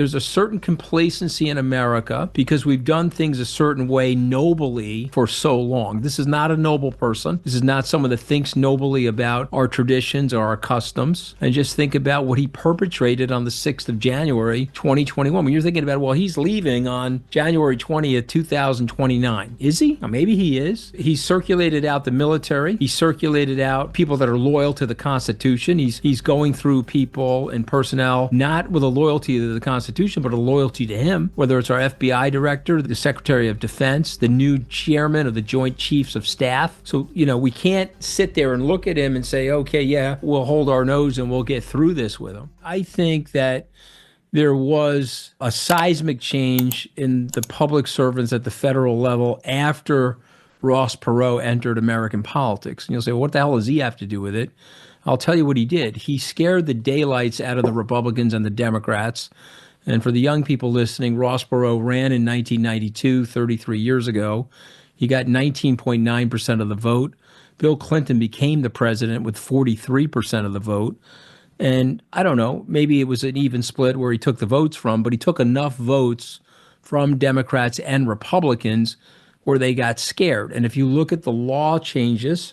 There's a certain complacency in America because we've done things a certain way nobly for so long. This is not a noble person. This is not someone that thinks nobly about our traditions or our customs. And just think about what he perpetrated on the 6th of January, 2021. When you're thinking about, well, he's leaving on January 20th, 2029. Is he? Or maybe he is. He circulated out the military. He circulated out people that are loyal to the Constitution. He's going through people and personnel, not with a loyalty to the Constitution, but a loyalty to him, whether it's our FBI director, the Secretary of Defense, the new chairman of the Joint Chiefs of Staff. So, we can't sit there and look at him and say, okay, yeah, we'll hold our nose and we'll get through this with him. I think that there was a seismic change in the public servants at the federal level after Ross Perot entered American politics. And you'll say, well, what the hell does he have to do with it? I'll tell you what he did. He scared the daylights out of the Republicans and the Democrats. And for the young people listening, Ross Perot ran in 1992, 33 years ago. He got 19.9% of the vote. Bill Clinton became the president with 43% of the vote. And I don't know, maybe it was an even split where he took the votes from, but he took enough votes from Democrats and Republicans where they got scared. And if you look at the law changes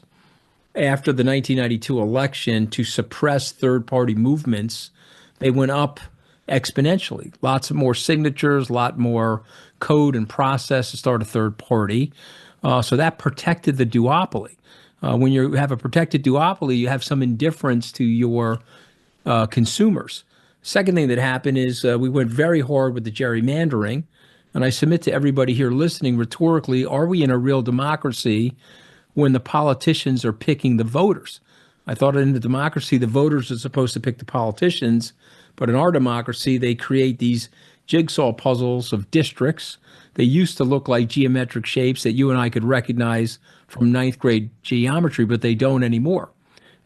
after the 1992 election to suppress third-party movements, they went up exponentially. Lots of more signatures, a lot more code and process to start a third party. So that protected the duopoly. When you have a protected duopoly, you have some indifference to your consumers. Second thing that happened is we went very hard with the gerrymandering. And I submit to everybody here listening rhetorically, are we in a real democracy when the politicians are picking the voters? I thought in the democracy, the voters are supposed to pick the politicians. But in our democracy, they create these jigsaw puzzles of districts. They used to look like geometric shapes that you and I could recognize from ninth grade geometry, but they don't anymore.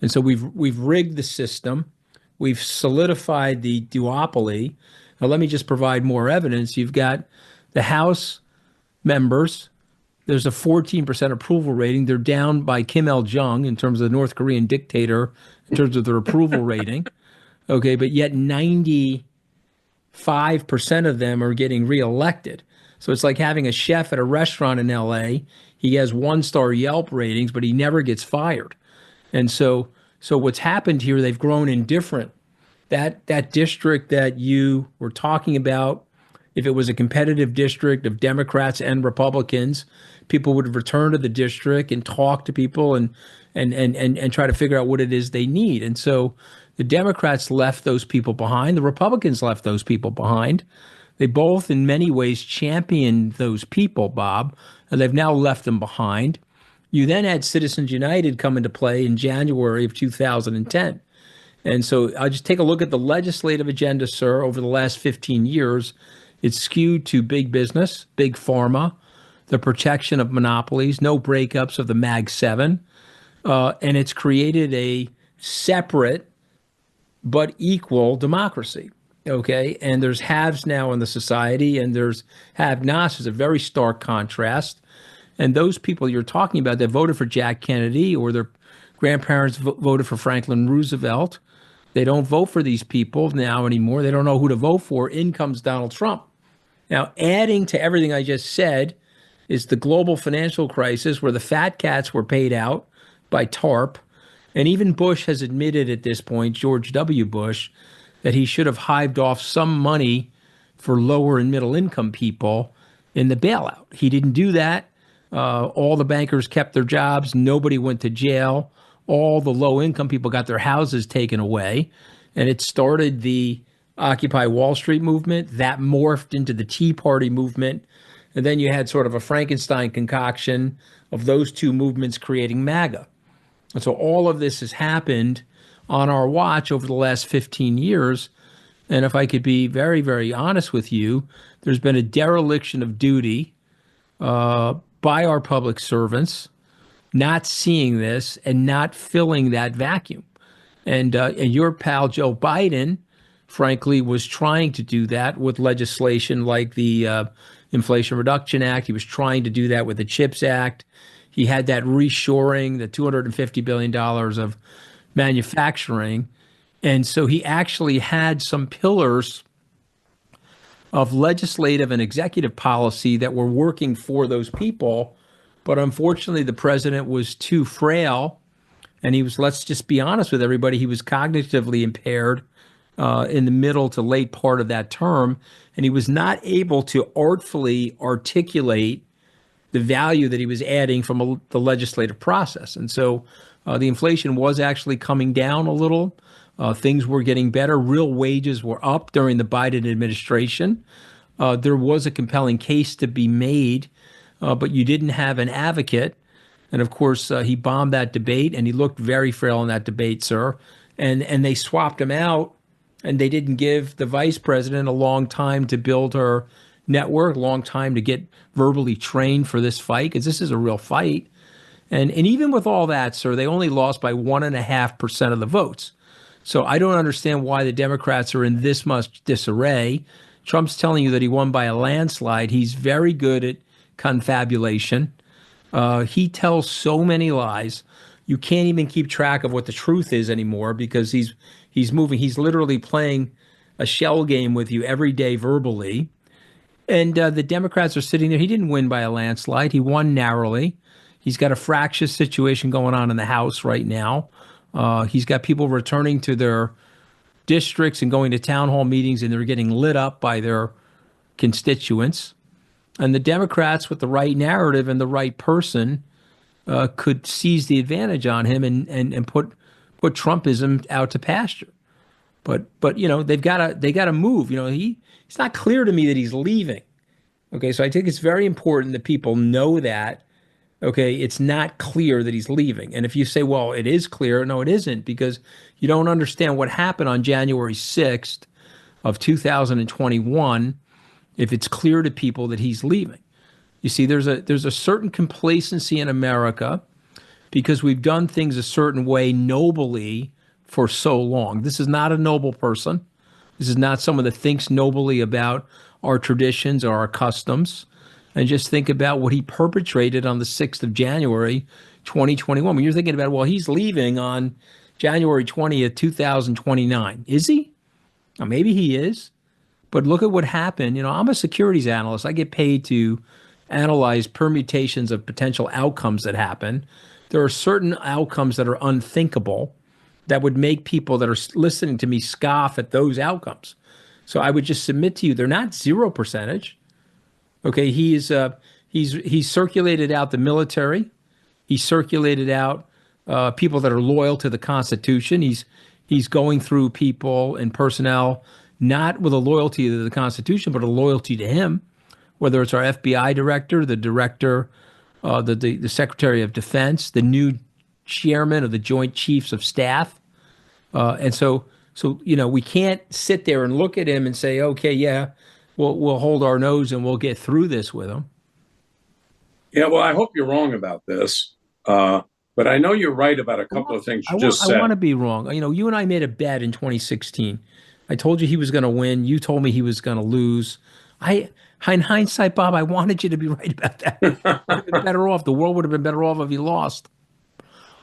And so we've rigged the system. We've solidified the duopoly. Now, let me just provide more evidence. You've got the House members. There's a 14% approval rating. They're down by Kim Il-jung in terms of the North Korean dictator in terms of their approval rating. Okay, but yet 95% of them are getting reelected. So it's like having a chef at a restaurant in LA. He has 1-star Yelp ratings, but he never gets fired. And so what's happened here, they've grown indifferent. That district that you were talking about, if it was a competitive district of Democrats and Republicans, people would return to the district and talk to people and try to figure out what it is they need. And so the Democrats left those people behind. The Republicans left those people behind. They both, in many ways, championed those people, Bob, and they've now left them behind. You then had Citizens United come into play in January of 2010. And so I'll just take a look at the legislative agenda, sir, over the last 15 years. It's skewed to big business, big pharma, the protection of monopolies, no breakups of the Mag 7, and it's created a separate but equal democracy, okay? And there's haves now in the society, and there's have-nots. There's a very stark contrast. And those people you're talking about that voted for Jack Kennedy or their grandparents voted for Franklin Roosevelt, they don't vote for these people now anymore. They don't know who to vote for. In comes Donald Trump. Now, adding to everything I just said is the global financial crisis where the fat cats were paid out by TARP. And even Bush has admitted at this point, George W. Bush, that he should have hived off some money for lower and middle income people in the bailout. He didn't do that. All the bankers kept their jobs. Nobody went to jail. All the low income people got their houses taken away. And it started the Occupy Wall Street movement. That morphed into the Tea Party movement. And then you had sort of a Frankenstein concoction of those two movements creating MAGA. And so all of this has happened on our watch over the last 15 years. And if I could be very, very honest with you, there's been a dereliction of duty by our public servants, not seeing this and not filling that vacuum. And your pal Joe Biden, frankly, was trying to do that with legislation like the Inflation Reduction Act. He was trying to do that with the CHIPS Act. He had that reshoring, the $250 billion of manufacturing. And so he actually had some pillars of legislative and executive policy that were working for those people. But unfortunately, the president was too frail, and he was, let's just be honest with everybody, he was cognitively impaired in the middle to late part of that term, and he was not able to artfully articulate the value that he was adding from the legislative process. And so the inflation was actually coming down a little. Things were getting better. Real wages were up during the Biden administration. There was a compelling case to be made, but you didn't have an advocate. And of course, he bombed that debate, and he looked very frail in that debate, sir. And they swapped him out, and they didn't give the vice president a long time to build her network, long time to get verbally trained for this fight, because this is a real fight. And even with all that, sir, they only lost by 1.5% of the votes. So I don't understand why the Democrats are in this much disarray. Trump's telling you that he won by a landslide. He's very good at confabulation. He tells so many lies. You can't even keep track of what the truth is anymore, because he's moving. He's literally playing a shell game with you every day verbally. And the Democrats are sitting there. He didn't win by a landslide. He won narrowly. He's got a fractious situation going on in the House right now. He's got people returning to their districts and going to town hall meetings, and they're getting lit up by their constituents. And the Democrats, with the right narrative and the right person, could seize the advantage on him and put Trumpism out to pasture. But you know, they got to move. You know, it's not clear to me that he's leaving. Okay, so I think it's very important that people know that. Okay, it's not clear that he's leaving. And if you say, well, it is clear, no, it isn't, because you don't understand what happened on January 6th of 2021 if it's clear to people that he's leaving. You see, there's a certain complacency in America because we've done things a certain way nobly for so long. This is not a noble person. This is not someone that thinks nobly about our traditions or our customs. And just think about what he perpetrated on the 6th of January, 2021. When you're thinking about, well, he's leaving on January 20th, 2029. Is he? Now, maybe he is. But look at what happened. You know, I'm a securities analyst. I get paid to analyze permutations of potential outcomes that happen. There are certain outcomes that are unthinkable that would make people that are listening to me scoff at those outcomes. So I would just submit to you, they're not 0%. Okay, he's circulated out the military. He circulated out people that are loyal to the Constitution. He's going through people and personnel not with a loyalty to the Constitution, but a loyalty to him. Whether it's our FBI director, the director, the Secretary of Defense, the new chairman of the Joint Chiefs of Staff, and so you know, we can't sit there and look at him and say, okay, yeah. We'll hold our nose and we'll get through this with them. Yeah, well, I hope you're wrong about this. But I know you're right about a couple of things you just said. I want to be wrong. You know, you and I made a bet in 2016. I told you he was going to win. You told me he was going to lose. In hindsight, Bob, I wanted you to be right about that. Would have been better off. The world would have been better off if he lost.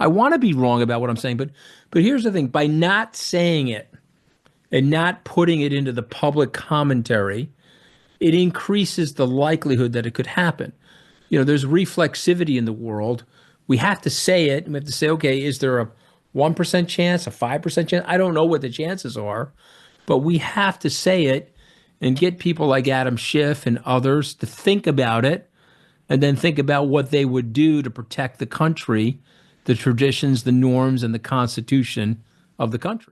I want to be wrong about what I'm saying. But here's the thing. By not saying it and not putting it into the public commentary, it increases the likelihood that it could happen. You know, there's reflexivity in the world. We have to say it. And we have to say, okay, is there a 1% chance, a 5% chance? I don't know what the chances are, but we have to say it and get people like Adam Schiff and others to think about it and then think about what they would do to protect the country, the traditions, the norms, and the Constitution of the country.